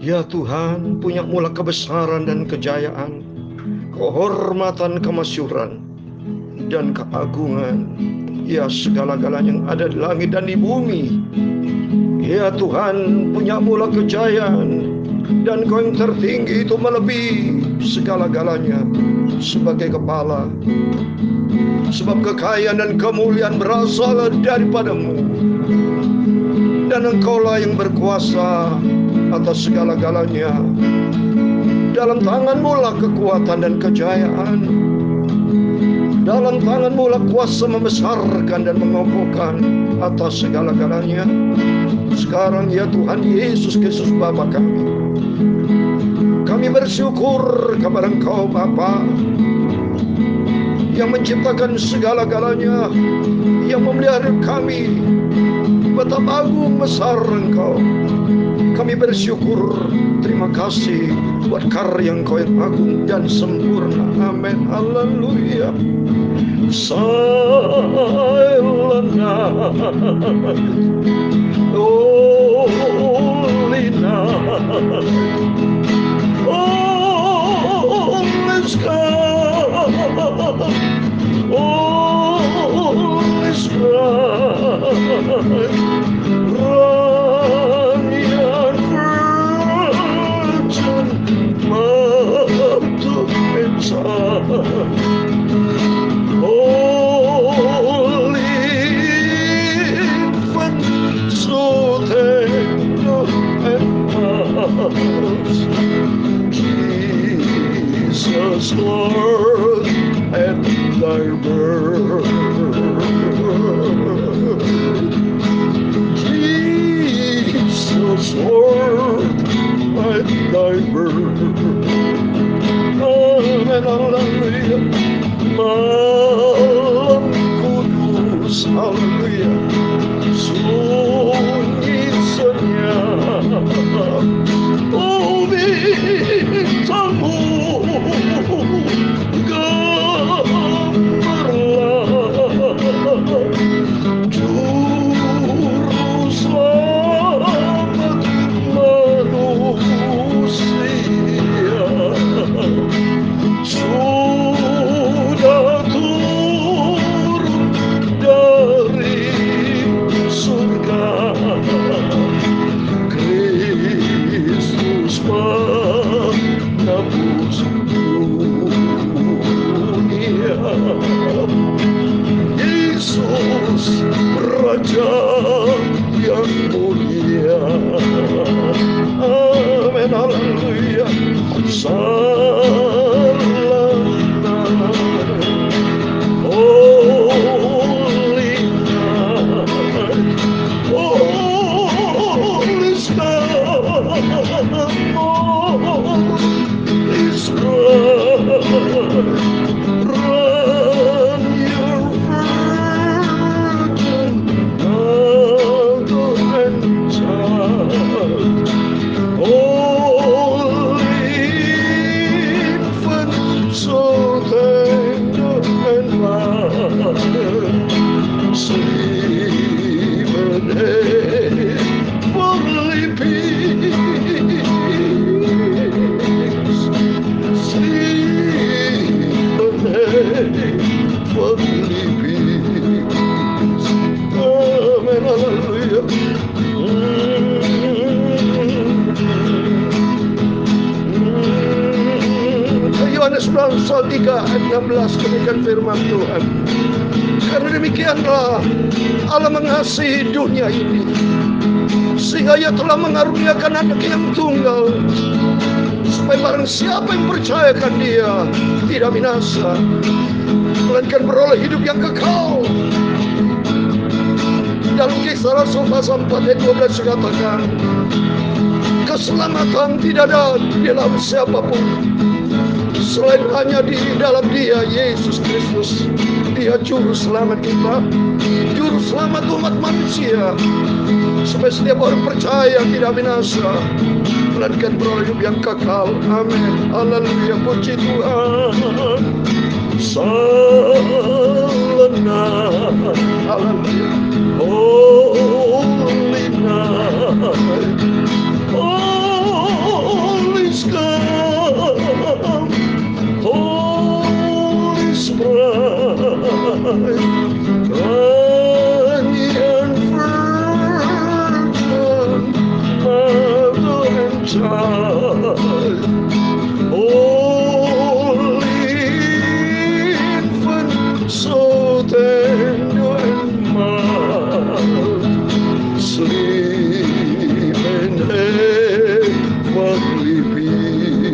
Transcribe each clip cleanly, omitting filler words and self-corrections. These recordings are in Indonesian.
Ya Tuhan, punya mula kebesaran dan kejayaan, kehormatan, kemasyuran, dan keagungan. Ya segala-galanya yang ada di langit dan di bumi. Ya Tuhan, punya mula kejayaan, dan Kau yang tertinggi itu melebihi segala-galanya sebagai kepala. Sebab kekayaan dan kemuliaan berasal daripadamu, dan Engkaulah yang berkuasa atas segala-galanya. Dalam tangan-Mu lah kekuatan dan kejayaan. Dalam tangan-Mu lah kuasa membesarkan dan mengokohkan atas segala-galanya. Sekarang ya Tuhan Yesus Kristus Bapa kami bersyukur kepada Engkau Bapa yang menciptakan segala-galanya, yang memelihara kami. Betapa agung besar Engkau. Kami bersyukur, terima kasih buat karya Engkau yang agung dan sempurna. Amin. Haleluya. Silent night, holy night, holy sky, holy sky, run your virgin mother inside. Holy infant, so tender and mild, Jesus, Lord, at Thy birth. Jesus, Lord, at Thy birth. Amen, hallelujah. Malam kudus, haleluya, sunyi senyap, oh bintangmu gemerlap, juru selamat manusia. Sudah turun dari surga, Kristus menebus dunia. Yesus Raja yang mulia. Amin, haleluya. Yohanes pasal 3 ayat 16 demikian firman Tuhan. Karena demikianlah Allah mengasihi dunia ini, sehingga Ia telah mengaruniakan anak yang tunggal, supaya barang siapa yang percayakan Dia tidak binasa, melainkan beroleh hidup yang kekal. Dalam Kisah Rasul pasal 4 ayat 12 dikatakan, keselamatan tidak ada di dalam siapapun selain hanya di dalam Dia, Yesus Kristus. Dia juru selamat kita, juru selamat umat manusia, supaya setiap orang percaya tidak binasa, melainkan beroleh hidup yang kekal. Amin. Haleluya, puji Tuhan. Silent night, haleluya, holy night, oh so tender and mild, sleep in heavenly peace,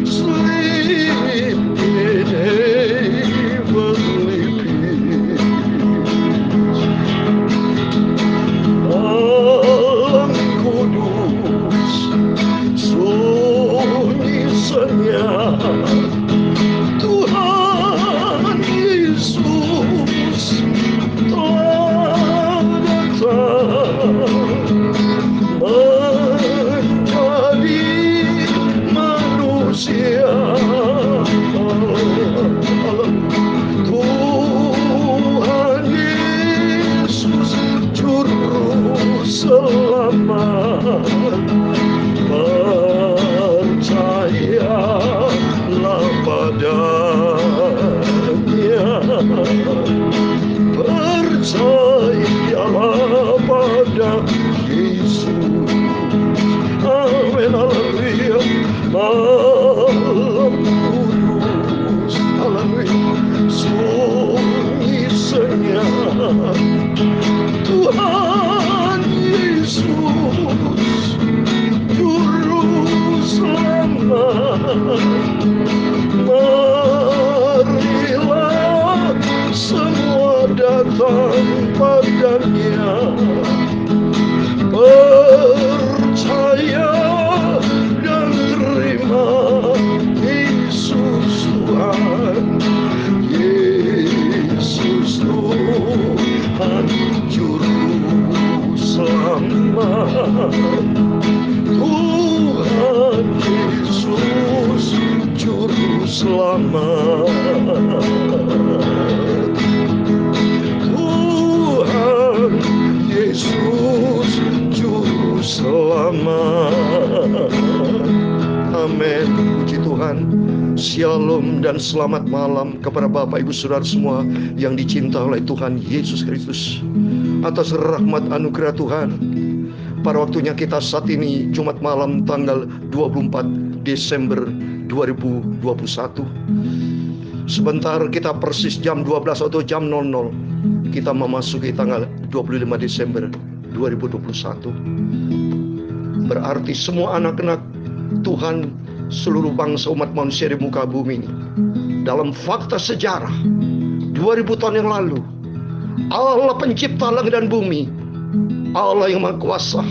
sleep in heavenly peace. Alam kudus, sunyi senyap, Tuhan Yesus telah datang menjadi manusia. Tuhan Yesus Juru Selamat, percayalah padanya, percayalah pada Yesus. Amin, haleluya. Malam kudus, haleluya, sunyi senyap, Tuhan Yesus Juru Selamat. Marilah semua datang padanya, percaya dan terima Yesus Tuhan, Yesus Tuhan Juru Selamat, Tuhan Yesus Juru Selamat, Tuhan Yesus Juru Selamat. Amin. Puji Tuhan. Shalom dan selamat malam kepada Bapak Ibu Saudara semua yang dicinta oleh Tuhan Yesus Kristus. Atas rahmat anugerah Tuhan, pada waktunya kita saat ini Jumat malam tanggal 24 Desember 2021. Sebentar kita persis jam 12 atau jam 00 kita memasuki tanggal 25 Desember 2021. Berarti semua anak-anak Tuhan, seluruh bangsa umat manusia di muka bumi ini, dalam fakta sejarah 2000 tahun yang lalu, Allah pencipta langit dan bumi, Allah yang Maha Kuasa,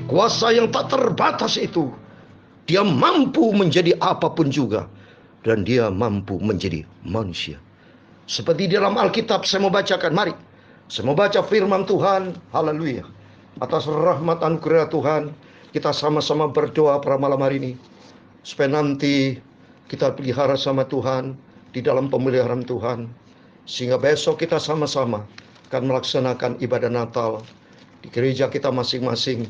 kuasa yang tak terbatas itu, Dia mampu menjadi apapun juga, dan Dia mampu menjadi manusia. Seperti di dalam Alkitab, saya mau bacakan, mari saya mau baca firman Tuhan. Haleluya. Atas rahmat anugerah Tuhan, kita sama-sama berdoa pada malam hari ini, supaya nanti kita pelihara sama Tuhan di dalam pemeliharaan Tuhan, sehingga besok kita sama-sama akan melaksanakan ibadah Natal di gereja kita masing-masing,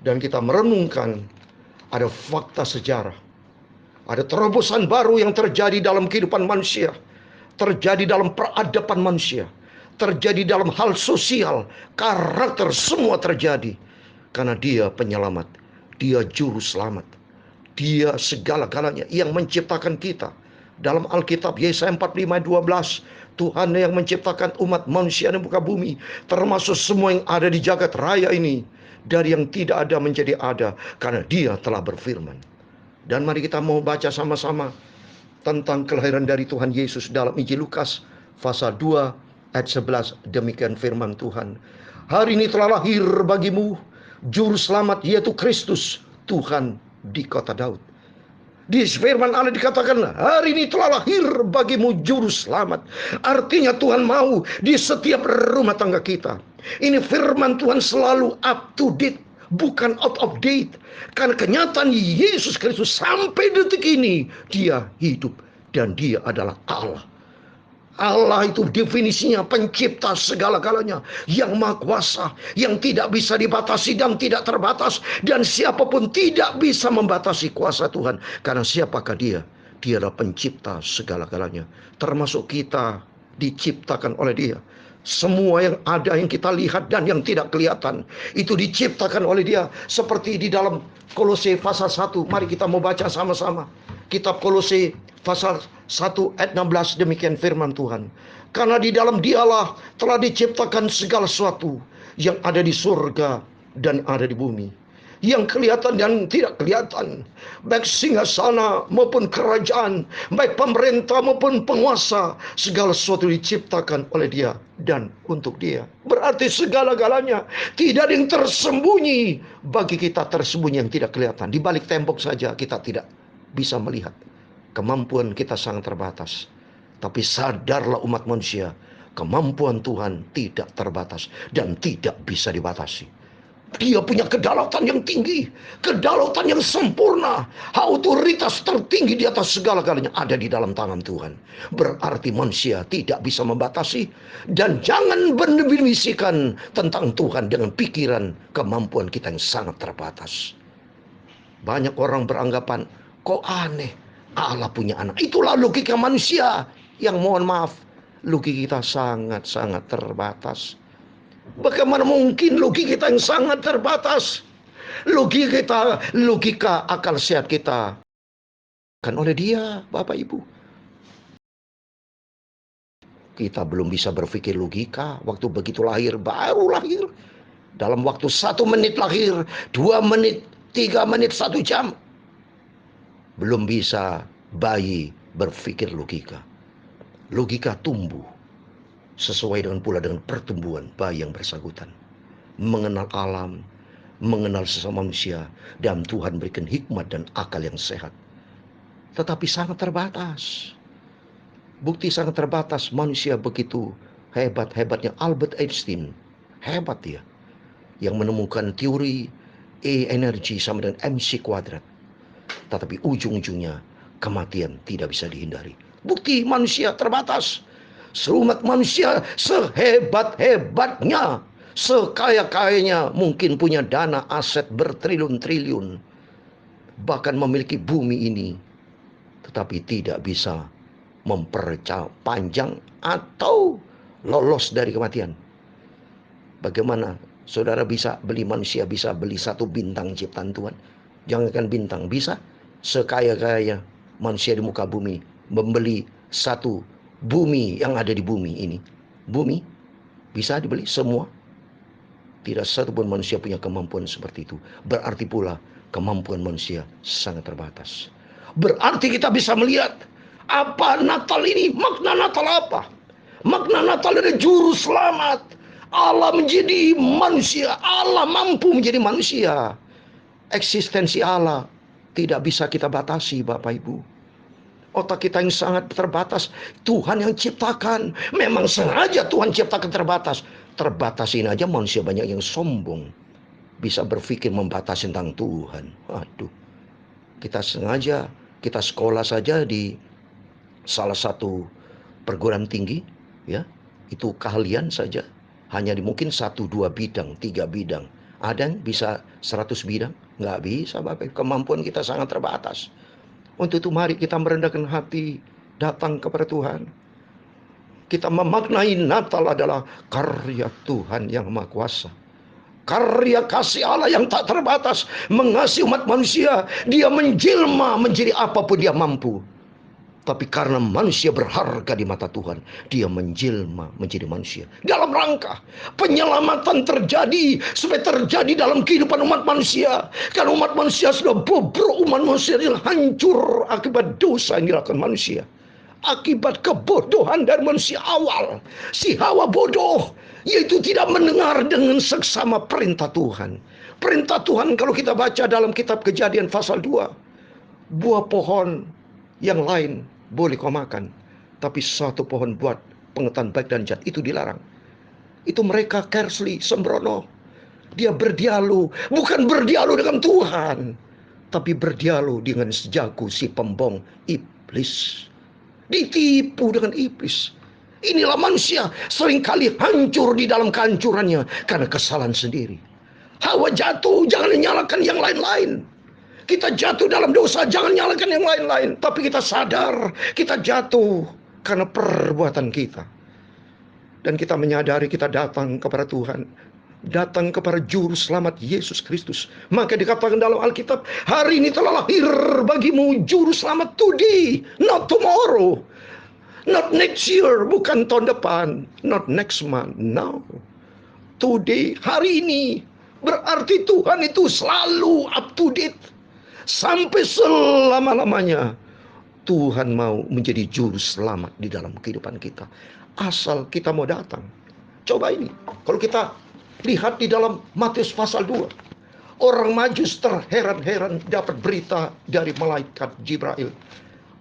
dan kita merenungkan ada fakta sejarah, ada terobosan baru yang terjadi dalam kehidupan manusia, terjadi dalam peradaban manusia, terjadi dalam hal sosial, karakter, semua terjadi karena Dia penyelamat, Dia juru selamat, Dia segala-galanya yang menciptakan kita. Dalam Alkitab Yesaya 45:12, Tuhan yang menciptakan umat manusia di muka bumi, termasuk semua yang ada di jagat raya ini, dari yang tidak ada menjadi ada, karena Dia telah berfirman. Dan mari kita mau baca sama-sama tentang kelahiran dari Tuhan Yesus dalam Injil Lukas pasal 2 ayat 11. Demikian firman Tuhan. Hari ini telah lahir bagimu juru selamat, yaitu Kristus Tuhan di kota Daud. Di firman Allah dikatakan, hari ini telah lahir bagimu juru selamat. Artinya Tuhan mau di setiap rumah tangga kita. Ini firman Tuhan selalu up to date, bukan out of date. Karena kenyataan Yesus Kristus sampai detik ini, Dia hidup dan Dia adalah Allah. Allah itu definisinya pencipta segala-galanya, yang Maha Kuasa, yang tidak bisa dibatasi dan tidak terbatas, dan siapapun tidak bisa membatasi kuasa Tuhan. Karena siapakah Dia? Dia adalah pencipta segala-galanya, termasuk kita diciptakan oleh Dia. Semua yang ada, yang kita lihat dan yang tidak kelihatan, itu diciptakan oleh Dia. Seperti di dalam Kolose pasal 1. Mari kita mau baca sama-sama. Kitab Kolose pasal 1 ayat 16, demikian firman Tuhan. Karena di dalam Dialah telah diciptakan segala sesuatu yang ada di surga dan ada di bumi, yang kelihatan dan tidak kelihatan, baik singgasana maupun kerajaan, baik pemerintah maupun penguasa, segala sesuatu diciptakan oleh Dia dan untuk Dia. Berarti segala-galanya, tidak ada yang tersembunyi bagi kita, tersembunyi yang tidak kelihatan. Di balik tembok saja kita tidak bisa melihat. Kemampuan kita sangat terbatas. Tapi sadarlah umat manusia, kemampuan Tuhan tidak terbatas dan tidak bisa dibatasi. Dia punya kedaulatan yang tinggi, kedaulatan yang sempurna. Otoritas tertinggi di atas segala-galanya ada di dalam tangan Tuhan. Berarti manusia tidak bisa membatasi. Dan jangan berbicara tentang Tuhan dengan pikiran kemampuan kita yang sangat terbatas. Banyak orang beranggapan, kok aneh, Allah punya anak. Itulah logika manusia yang, mohon maaf, logika kita sangat-sangat terbatas. Bagaimana mungkin logika kita yang sangat terbatas, logika akal sehat kita kan oleh Dia, Bapak Ibu. Kita belum bisa berpikir logika waktu begitu lahir, baru lahir. Dalam waktu 1 menit lahir, 2 menit, 3 menit, 1 jam. Belum bisa bayi berpikir logika. Logika tumbuh sesuai dengan pula dengan pertumbuhan bayi yang bersangkutan. Mengenal alam, mengenal sesama manusia, dan Tuhan berikan hikmat dan akal yang sehat. Tetapi sangat terbatas. Bukti sangat terbatas, manusia begitu hebat-hebatnya. Albert Einstein, hebat dia, yang menemukan teori E energi sama dengan MC kuadrat. Tetapi ujung-ujungnya kematian tidak bisa dihindari. Bukti manusia terbatas. Seumat manusia sehebat-hebatnya, sekaya-kayanya, mungkin punya dana aset bertriliun-triliun, bahkan memiliki bumi ini, tetapi tidak bisa memperpanjang atau lolos dari kematian. Bagaimana saudara bisa beli, manusia bisa beli 1 bintang ciptaan Tuhan? Jangankan bintang, bisa sekaya-kaya manusia di muka bumi membeli 1 bumi yang ada di bumi ini. Bumi bisa dibeli semua. Tidak satu pun manusia punya kemampuan seperti itu. Berarti pula kemampuan manusia sangat terbatas. Berarti kita bisa melihat apa Natal ini, makna Natal apa? Makna Natal adalah juru selamat. Allah menjadi manusia, Allah mampu menjadi manusia. Eksistensi Allah tidak bisa kita batasi, Bapak Ibu. Otak kita yang sangat terbatas, Tuhan yang ciptakan. Memang sengaja Tuhan ciptakan terbatas. Terbatasin aja manusia banyak yang sombong, bisa berpikir membatasi tentang Tuhan. Aduh, kita sengaja, kita sekolah saja di salah satu perguruan tinggi, ya, itu keahlian saja hanya mungkin 1, 2 bidang, 3 bidang. Ada yang bisa 100 bidang? Nggak bisa, Bapak. Kemampuan kita sangat terbatas. Untuk itu mari kita merendahkan hati, datang kepada Tuhan. Kita memaknai Natal adalah karya Tuhan yang Maha Kuasa. Karya kasih Allah yang tak terbatas, mengasihi umat manusia. Dia menjelma menjadi apapun dia mampu. Tapi karena manusia berharga di mata Tuhan, dia menjelma menjadi manusia. Dalam rangka penyelamatan terjadi, supaya terjadi dalam kehidupan umat manusia. Karena umat manusia sudah bobrok, umat manusia yang hancur akibat dosa yang dilakukan manusia. Akibat kebodohan dari manusia awal. Si Hawa bodoh, yaitu tidak mendengar dengan seksama perintah Tuhan. Perintah Tuhan kalau kita baca dalam kitab Kejadian pasal 2. Buah pohon yang lain boleh kau makan, tapi satu pohon buat pengetahuan baik dan jahat itu dilarang. Itu mereka carelessly, sembrono. Dia berdialog, bukan berdialog dengan Tuhan, tapi berdialog dengan sejago si pembong, iblis. Ditipu dengan iblis. Inilah manusia seringkali hancur di dalam kehancurannya karena kesalahan sendiri. Hawa jatuh, jangan menyalahkan yang lain-lain. Kita jatuh dalam dosa, jangan nyalakan yang lain-lain. Tapi kita sadar, kita jatuh karena perbuatan kita. Dan kita menyadari kita datang kepada Tuhan, datang kepada Juru Selamat Yesus Kristus. Maka dikatakan dalam Alkitab, hari ini telah lahir bagimu Juru Selamat, today, not tomorrow, not next year, bukan tahun depan, not next month, no, today, hari ini. Berarti Tuhan itu selalu up to date, sampai selama-lamanya. Tuhan mau menjadi Juru Selamat di dalam kehidupan kita, asal kita mau datang. Coba ini, kalau kita lihat di dalam Matius pasal 2, orang Majus terheran-heran dapat berita dari malaikat Jibril,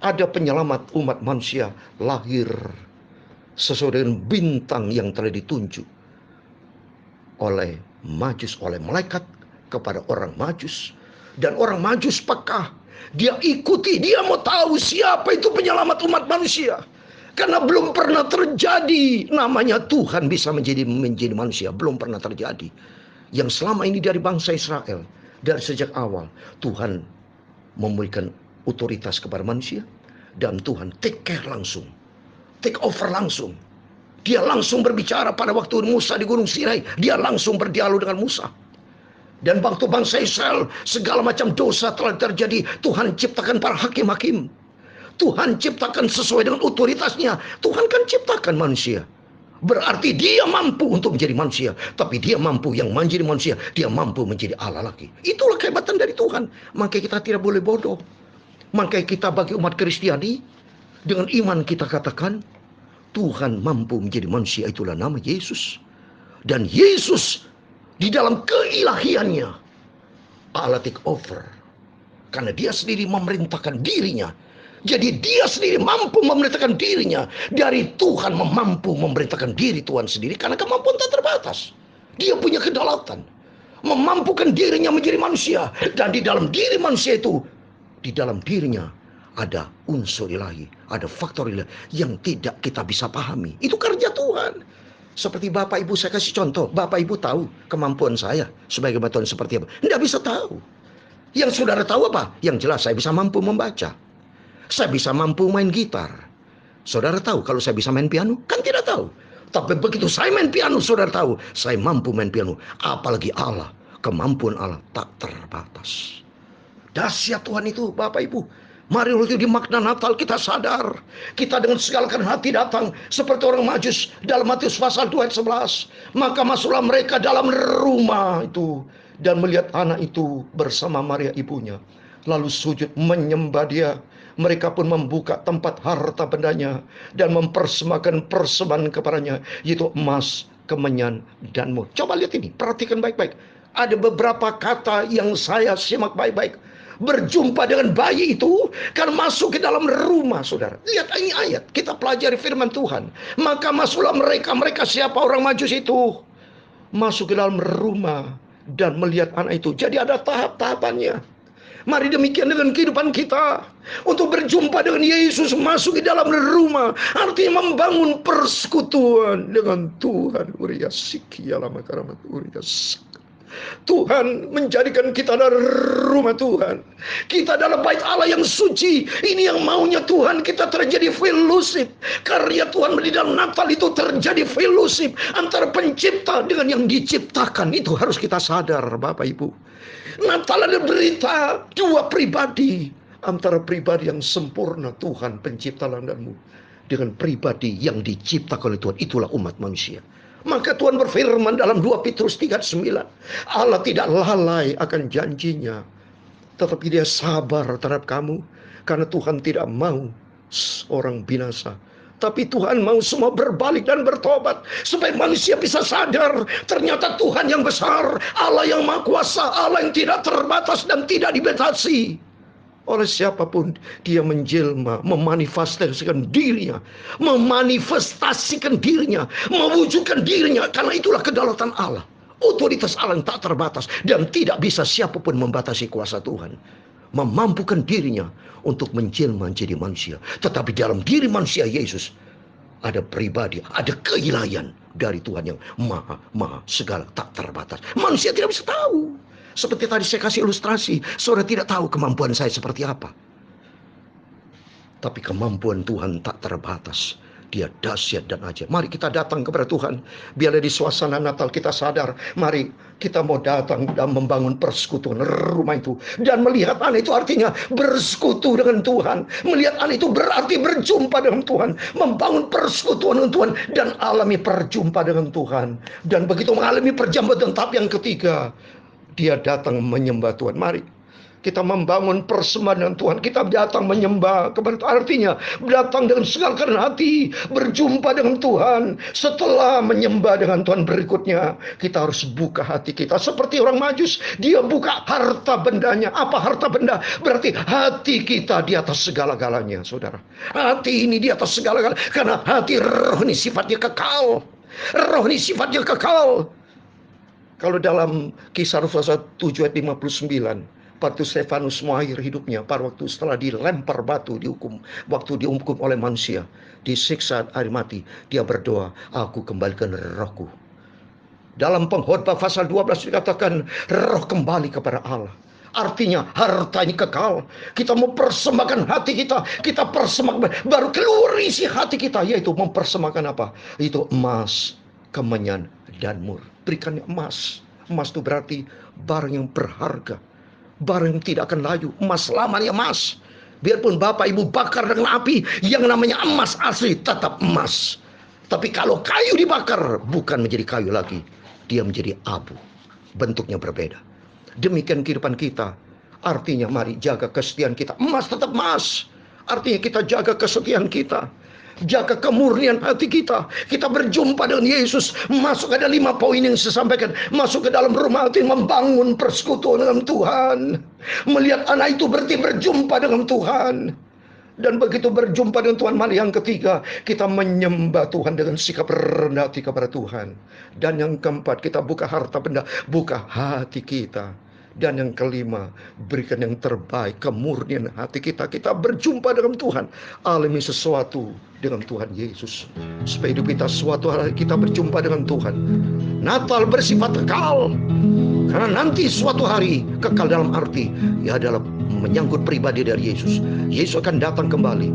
ada penyelamat umat manusia lahir sesuai dengan bintang yang telah ditunjuk oleh Majus, oleh malaikat kepada orang Majus. Dan orang Majus peka, dia ikuti, dia mau tahu siapa itu penyelamat umat manusia. Karena belum pernah terjadi namanya Tuhan bisa menjadi manusia. Belum pernah terjadi. Yang selama ini dari bangsa Israel, dari sejak awal, Tuhan memberikan otoritas kepada manusia. Dan Tuhan take care langsung, take over langsung. Dia langsung berbicara pada waktu Musa di Gunung Sinai. Dia langsung berdialog dengan Musa. Dan waktu bangsa Israel segala macam dosa telah terjadi, Tuhan ciptakan para hakim-hakim. Tuhan ciptakan sesuai dengan otoritasnya. Tuhan kan ciptakan manusia. Berarti dia mampu untuk menjadi manusia. Tapi dia mampu yang menjadi manusia, dia mampu menjadi Allah lagi. Itulah kehebatan dari Tuhan. Maka kita tidak boleh bodoh. Maka kita bagi umat Kristiani, dengan iman kita katakan, Tuhan mampu menjadi manusia, itulah nama Yesus. Dan Yesus di dalam keilahiannya, Allah take over. Karena dia sendiri memerintahkan dirinya. Jadi dia sendiri mampu memerintahkan dirinya. Dari Tuhan mampu memerintahkan diri Tuhan sendiri. Karena kemampuan tak terbatas. Dia punya kedaulatan. Memampukan dirinya menjadi manusia. Dan di dalam diri manusia itu, di dalam dirinya ada unsur ilahi, ada faktor ilahi yang tidak kita bisa pahami. Itu kerja Tuhan. Seperti Bapak Ibu, saya kasih contoh. Bapak Ibu tahu kemampuan saya sebagai batuan seperti apa? Tidak bisa tahu. Yang saudara tahu apa? Yang jelas saya bisa mampu membaca. Saya bisa mampu main gitar. Saudara tahu kalau saya bisa main piano? Kan tidak tahu. Tapi begitu saya main piano, saudara tahu saya mampu main piano. Apalagi Allah, kemampuan Allah tak terbatas. Dahsyat Tuhan itu, Bapak Ibu. Mari waktu di makna Natal kita sadar. Kita dengan segala hati datang seperti orang Majus dalam Matius pasal 2 ayat 11. Maka masuklah mereka dalam rumah itu dan melihat anak itu bersama Maria ibunya. Lalu sujud menyembah dia. Mereka pun membuka tempat harta bendanya dan mempersembahkan persembahan kepadanya, yaitu emas, kemenyan, dan mur. Coba lihat ini, perhatikan baik-baik. Ada beberapa kata yang saya simak baik-baik. Berjumpa dengan bayi itu kan masuk ke dalam rumah, saudara. Lihat ini ayat, kita pelajari firman Tuhan. Maka masuklah mereka siapa orang Majus itu, masuk ke dalam rumah dan melihat anak itu. Jadi ada tahap-tahapannya. Mari demikian dengan kehidupan kita. Untuk berjumpa dengan Yesus, masuk ke dalam rumah, artinya membangun persekutuan dengan Tuhan. Tuhan menjadikan kita dari rumah Tuhan. Kita dalam bait Allah yang suci. Ini yang maunya Tuhan, kita terjadi fellowship. Karya Tuhan di dalam Natal itu terjadi fellowship antara pencipta dengan yang diciptakan. Itu harus kita sadar, Bapak Ibu. Natal ada berita dua pribadi. Antara pribadi yang sempurna Tuhan pencipta langitmu dengan pribadi yang diciptakan oleh Tuhan. Itulah umat manusia. Maka Tuhan berfirman dalam 2 Petrus 3:9. Allah tidak lalai akan janjinya, tetapi dia sabar terhadap kamu. Karena Tuhan tidak mau orang binasa, tapi Tuhan mau semua berbalik dan bertobat. Supaya manusia bisa sadar, ternyata Tuhan yang besar, Allah yang maha kuasa, Allah yang tidak terbatas dan tidak dibatasi oleh siapapun. Dia menjelma, memanifestasikan dirinya, mewujudkan dirinya. Karena itulah kedaulatan Allah, otoritas Allah yang tak terbatas, dan tidak bisa siapapun membatasi kuasa Tuhan. Memampukan dirinya untuk menjelma menjadi manusia. Tetapi dalam diri manusia Yesus ada pribadi, ada keilahian dari Tuhan yang maha segala, tak terbatas. Manusia tidak bisa tahu. Seperti tadi saya kasih ilustrasi, saudara tidak tahu kemampuan saya seperti apa. Tapi kemampuan Tuhan tak terbatas. Dia dahsyat dan ajaib. Mari kita datang kepada Tuhan. Biarlah di suasana Natal kita sadar. Mari kita mau datang dan membangun persekutuan rumah itu. Dan melihat anak itu artinya bersekutu dengan Tuhan. Melihat anak itu berarti berjumpa dengan Tuhan. Membangun persekutuan dengan Tuhan. Dan alami perjumpaan dengan Tuhan. Dan begitu mengalami perjumpaan tahap yang ketiga, dia datang menyembah Tuhan. Mari kita membangun persembahan dengan Tuhan. Kita datang menyembah kepada Tuhan. Artinya datang dengan segala kerendahan hati, berjumpa dengan Tuhan. Setelah menyembah dengan Tuhan berikutnya, kita harus buka hati kita. Seperti orang Majus, dia buka harta bendanya. Apa harta benda? Berarti hati kita di atas segala-galanya, saudara. Hati ini di atas segala-galanya. Karena hati roh ini sifatnya kekal. Roh ini sifatnya kekal. Kalau dalam Kisah Rasul 7 ayat 59, waktu Stefanus mengakhiri hidupnya, pada waktu setelah dilempar batu, waktu dihukum oleh manusia, disiksa air mati, dia berdoa, aku kembalikan rohku. Dalam Pengkhotbah pasal 12 dikatakan, roh kembali kepada Allah. Artinya harta ini kekal. Kita mempersembahkan hati kita. Kita persembahkan, baru keluar isi hati kita, yaitu mempersembahkan apa? Itu emas, kemenyan, dan mur. Berikan emas. Emas itu berarti barang yang berharga, barang yang tidak akan layu. Emas lamanya emas. Biarpun bapak ibu bakar dengan api, yang namanya emas asli tetap emas. Tapi kalau kayu dibakar, bukan menjadi kayu lagi, dia menjadi abu. Bentuknya berbeda. Demikian kehidupan kita. Artinya mari jaga kesetiaan kita. Emas tetap emas. Artinya kita jaga kesetiaan kita. Jaga kemurnian hati kita. Kita berjumpa dengan Yesus. Masuk ada 5 poin yang saya sampaikan. Masuk ke dalam rumah hati, membangun persekutuan dengan Tuhan. Melihat anak itu berarti berjumpa dengan Tuhan. Dan begitu berjumpa dengan Tuhan, mari yang ketiga, kita menyembah Tuhan dengan sikap rendah hati kepada Tuhan. Dan yang keempat, kita buka harta benda, buka hati kita. Dan yang kelima, berikan yang terbaik, kemurnian hati kita. Kita berjumpa dengan Tuhan, alami sesuatu dengan Tuhan Yesus. Supaya hidup kita suatu hari kita berjumpa dengan Tuhan. Natal bersifat kekal. Karena nanti suatu hari kekal dalam arti, ya adalah menyangkut pribadi dari Yesus. Yesus akan datang kembali,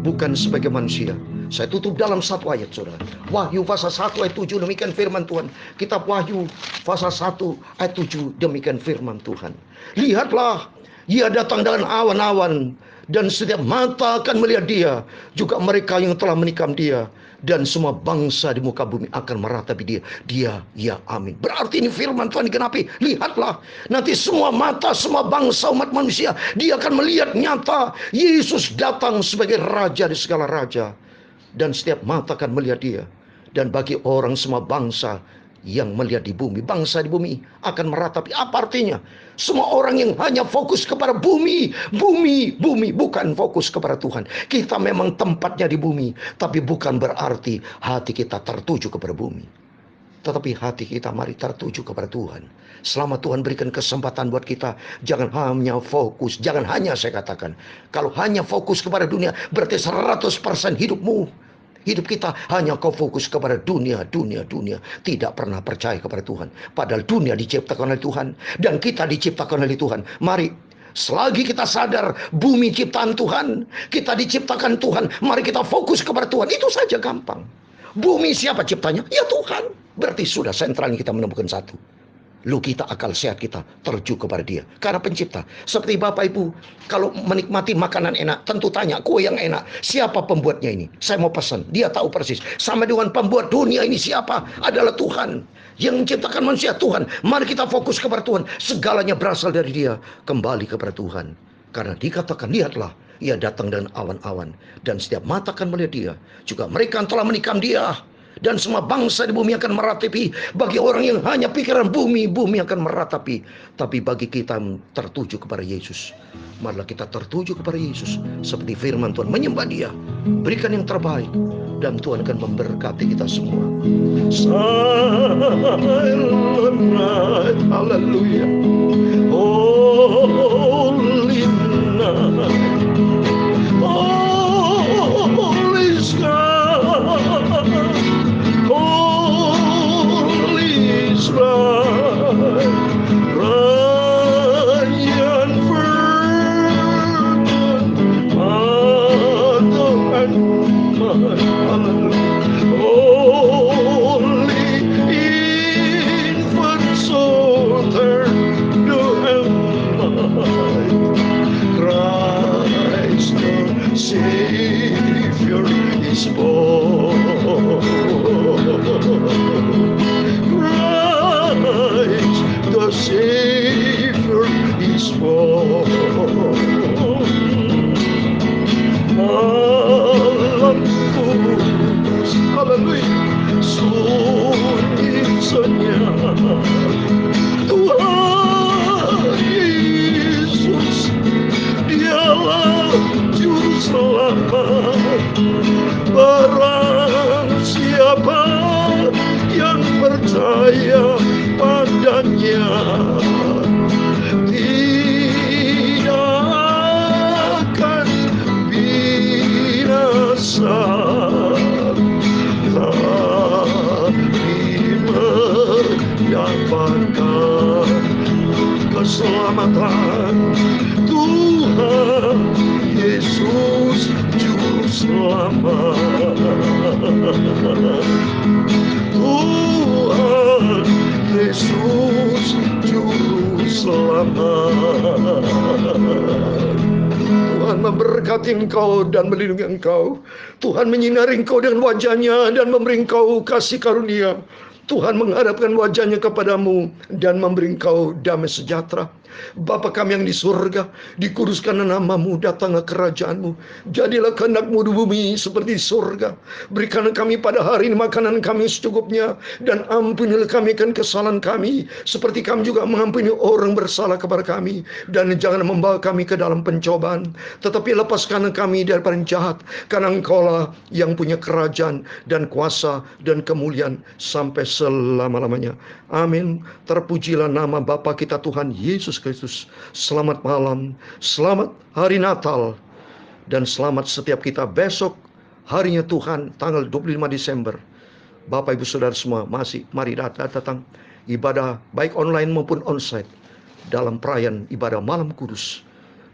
bukan sebagai manusia. Saya tutup dalam satu ayat, saudara. Wahyu pasal 1 ayat 7, demikian firman Tuhan. Kitab Wahyu pasal 1 ayat 7, demikian firman Tuhan. Lihatlah, ia datang dengan awan-awan, dan setiap mata akan melihat dia, juga mereka yang telah menikam dia, dan semua bangsa di muka bumi akan meratapi dia. Dia, ya amin. Berarti ini firman Tuhan digenapi. Lihatlah, nanti semua mata, semua bangsa umat manusia, dia akan melihat nyata Yesus datang sebagai raja di segala raja. Dan setiap mata akan melihat dia. Dan bagi orang semua bangsa yang melihat di bumi, bangsa di bumi akan meratapi. Apa artinya? Semua orang yang hanya fokus kepada bumi, bukan fokus kepada Tuhan. Kita memang tempatnya di bumi, tapi bukan berarti hati kita tertuju kepada bumi. Tetapi hati kita mari tertuju kepada Tuhan. Selama Tuhan berikan kesempatan buat kita, jangan hanya fokus, jangan hanya saya katakan, kalau hanya fokus kepada dunia, berarti 100% hidup kita hanya kau fokus kepada dunia, tidak pernah percaya kepada Tuhan. Padahal dunia diciptakan oleh Tuhan, dan kita diciptakan oleh Tuhan. Mari, selagi kita sadar bumi ciptaan Tuhan, kita diciptakan Tuhan, mari kita fokus kepada Tuhan. Itu saja gampang. Bumi siapa ciptanya? Ya Tuhan. Berarti sudah sentralnya kita menemukan satu. Lu kita, akal sehat kita terju kepada dia. Karena pencipta. Seperti Bapak Ibu, kalau menikmati makanan enak, tentu tanya, kue yang enak, siapa pembuatnya ini? Saya mau pesan. Dia tahu persis. Sama dengan pembuat dunia ini siapa? Adalah Tuhan. Yang menciptakan manusia, Tuhan. Mari kita fokus kepada Tuhan. Segalanya berasal dari dia. Kembali kepada Tuhan. Karena dikatakan, lihatlah, ia datang dengan awan-awan, dan setiap mata akan melihat dia. Juga mereka yang telah menikam dia. Dan semua bangsa di bumi akan meratapi. Bagi orang yang hanya pikiran bumi akan meratapi. Tapi bagi kita yang tertuju kepada Yesus, marilah kita tertuju kepada Yesus. Seperti firman Tuhan, menyembah dia, berikan yang terbaik, dan Tuhan akan memberkati kita semua. Silent night, haleluya. Holy night, holy sky, Ryan Ferdinand, Hallelujah. umatnya tidak akan binasa, tapi mendapatkan keselamatan. Tuhan Yesus Juru Selamat, Tuhan Yesus Juru Selamat. Tuhan memberkati engkau dan melindungi engkau. Tuhan menyinari engkau dengan wajah-Nya dan memberi engkau kasih karunia. Tuhan menghadapkan wajah-Nya kepadamu dan memberi engkau damai sejahtera. Bapa kami yang di surga, dikuduskanlah nama-Mu, datanglah kerajaan-Mu. Jadilah kehendak-Mu di bumi seperti di surga. Berikanlah kami pada hari ini makanan kami secukupnya, dan ampunilah kami akan kesalahan kami, seperti kami juga mengampuni orang bersalah kepada kami. Dan jangan membawa kami ke dalam pencobaan, tetapi lepaskanlah kami daripada yang jahat, karena Engkaulah yang punya kerajaan dan kuasa dan kemuliaan sampai selama-lamanya. Amin. Terpujilah nama Bapa kita Tuhan Yesus Kristus. Selamat malam, selamat hari Natal, dan selamat setiap kita besok harinya Tuhan tanggal 25 Desember. Bapak Ibu Saudara semua, mari datang ibadah baik online maupun onsite dalam perayaan ibadah malam kudus.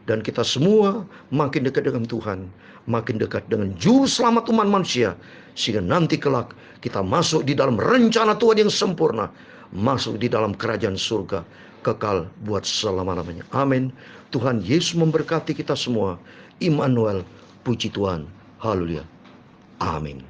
Dan kita semua makin dekat dengan Tuhan, makin dekat dengan Juru Selamat umat manusia, sehingga nanti kelak kita masuk di dalam rencana Tuhan yang sempurna, masuk di dalam kerajaan surga kekal buat selama-lamanya. Amin. Tuhan Yesus memberkati kita semua. Immanuel, puji Tuhan. Haleluya. Amin.